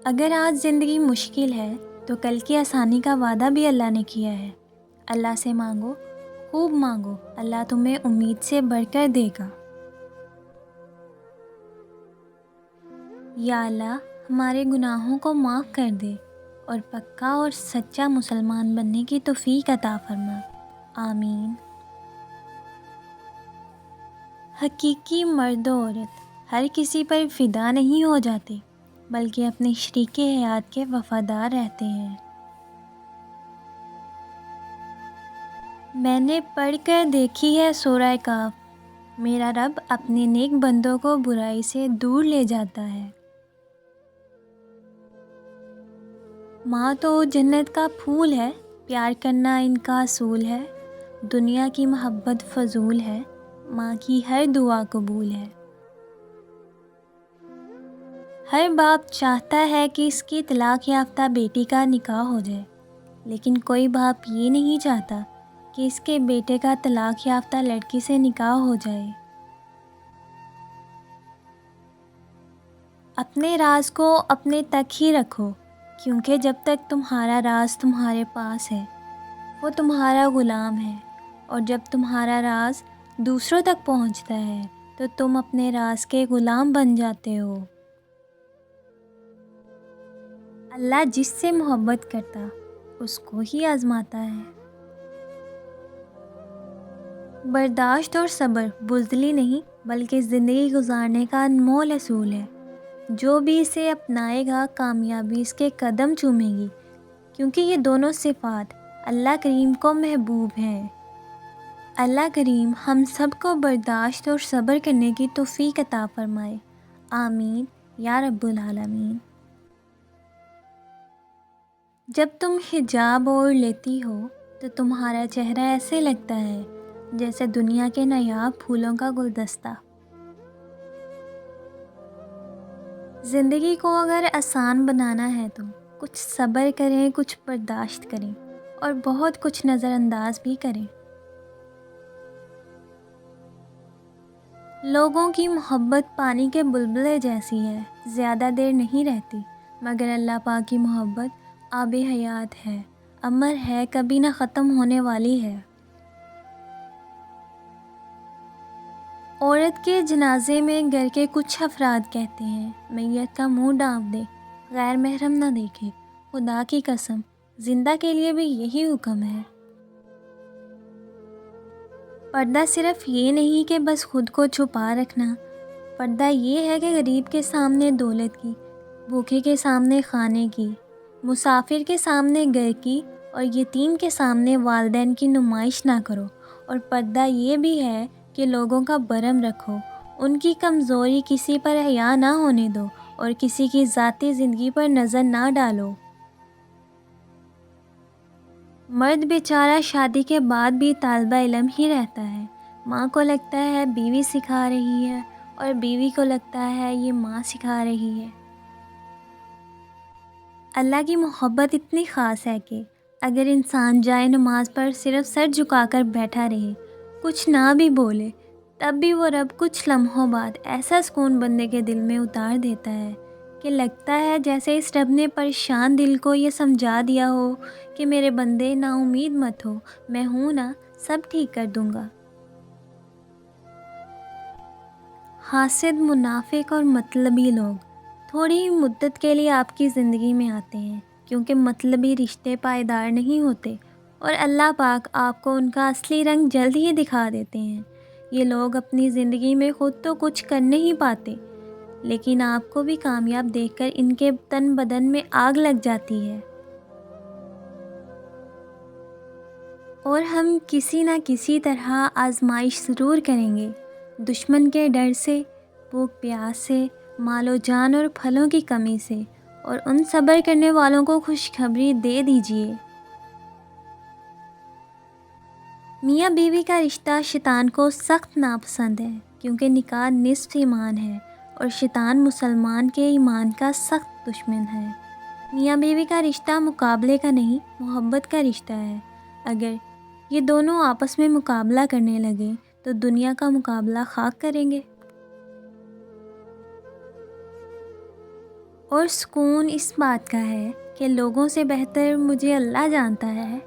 اگر آج زندگی مشکل ہے تو کل کی آسانی کا وعدہ بھی اللہ نے کیا ہے۔ اللہ سے مانگو، خوب مانگو، اللہ تمہیں امید سے بڑھ کر دے گا۔ یا اللہ ہمارے گناہوں کو معاف کر دے اور پکا اور سچا مسلمان بننے کی توفیق عطا فرما، آمین۔ حقیقی مرد و عورت ہر کسی پر فدا نہیں ہو جاتے بلکہ اپنے شریک حیات کے وفادار رہتے ہیں۔ میں نے پڑھ کر دیکھی ہے سورہ کہف، میرا رب اپنے نیک بندوں کو برائی سے دور لے جاتا ہے۔ ماں تو جنت کا پھول ہے، پیار کرنا ان کا اصول ہے، دنیا کی محبت فضول ہے، ماں کی ہر دعا قبول ہے۔ ہر باپ چاہتا ہے کہ اس کی طلاق یافتہ بیٹی کا نکاح ہو جائے، لیکن کوئی باپ یہ نہیں چاہتا کہ اس کے بیٹے کا طلاق یافتہ لڑکی سے نکاح ہو جائے۔ اپنے راز کو اپنے تک ہی رکھو، کیونکہ جب تک تمہارا راز تمہارے پاس ہے وہ تمہارا غلام ہے، اور جب تمہارا راز دوسروں تک پہنچتا ہے تو تم اپنے راز کے غلام بن جاتے ہو۔ اللہ جس سے محبت کرتا اس کو ہی آزماتا ہے۔ برداشت اور صبر بزدلی نہیں بلکہ زندگی گزارنے کا انمول اصول ہے۔ جو بھی اسے اپنائے گا کامیابی اس کے قدم چومے گی، کیونکہ یہ دونوں صفات اللہ کریم کو محبوب ہیں۔ اللہ کریم ہم سب کو برداشت اور صبر کرنے کی توفیق عطا فرمائے، آمین یا رب العالمین۔ جب تم حجاب اوڑھ لیتی ہو تو تمہارا چہرہ ایسے لگتا ہے جیسے دنیا کے نایاب پھولوں کا گلدستہ۔ زندگی کو اگر آسان بنانا ہے تو کچھ صبر کریں، کچھ برداشت کریں اور بہت کچھ نظر انداز بھی کریں۔ لوگوں کی محبت پانی کے بلبلے جیسی ہے، زیادہ دیر نہیں رہتی، مگر اللہ پاک کی محبت آب حیات ہے، امر ہے، کبھی نہ ختم ہونے والی ہے۔ عورت کے جنازے میں گھر کے کچھ افراد کہتے ہیں میت کا منہ ڈانپ دے، غیر محرم نہ دیکھے، خدا کی قسم زندہ کے لیے بھی یہی حکم ہے۔ پردہ صرف یہ نہیں کہ بس خود کو چھپا رکھنا، پردہ یہ ہے کہ غریب کے سامنے دولت کی، بھوکے کے سامنے کھانے کی، مسافر کے سامنے گھر کی اور یتیم کے سامنے والدین کی نمائش نہ کرو۔ اور پردہ یہ بھی ہے کہ لوگوں کا برم رکھو، ان کی کمزوری کسی پر حیا نہ ہونے دو اور کسی کی ذاتی زندگی پر نظر نہ ڈالو۔ مرد بیچارہ شادی کے بعد بھی طالبہ علم ہی رہتا ہے، ماں کو لگتا ہے بیوی سکھا رہی ہے اور بیوی کو لگتا ہے یہ ماں سکھا رہی ہے۔ اللہ کی محبت اتنی خاص ہے کہ اگر انسان جائے نماز پر صرف سر جھکا کر بیٹھا رہے، کچھ نہ بھی بولے، تب بھی وہ رب کچھ لمحوں بعد ایسا سکون بندے کے دل میں اتار دیتا ہے کہ لگتا ہے جیسے اس رب نے پریشان دل کو یہ سمجھا دیا ہو کہ میرے بندے نا امید مت ہو، میں ہوں نا، سب ٹھیک کر دوں گا۔ حاسد، منافق اور مطلبی لوگ تھوڑی ہی مدت کے لیے آپ کی زندگی میں آتے ہیں، کیونکہ مطلبی رشتے پائیدار نہیں ہوتے اور اللہ پاک آپ کو ان کا اصلی رنگ جلد ہی دکھا دیتے ہیں۔ یہ لوگ اپنی زندگی میں خود تو کچھ کر نہیں پاتے، لیکن آپ کو بھی کامیاب دیکھ کر ان کے تن بدن میں آگ لگ جاتی ہے۔ اور ہم کسی نہ کسی طرح آزمائش ضرور کریں گے، دشمن کے ڈر سے، بھوک پیاس سے، مال و جان اور پھلوں کی کمی سے، اور ان صبر کرنے والوں کو خوشخبری دے دیجیے۔ میاں بیوی کا رشتہ شیطان کو سخت ناپسند ہے، کیونکہ نکاح نصف ایمان ہے اور شیطان مسلمان کے ایمان کا سخت دشمن ہے۔ میاں بیوی کا رشتہ مقابلے کا نہیں، محبت کا رشتہ ہے۔ اگر یہ دونوں آپس میں مقابلہ کرنے لگے تو دنیا کا مقابلہ خاک کریں گے۔ اور سکون اس بات کا ہے کہ لوگوں سے بہتر مجھے اللہ جانتا ہے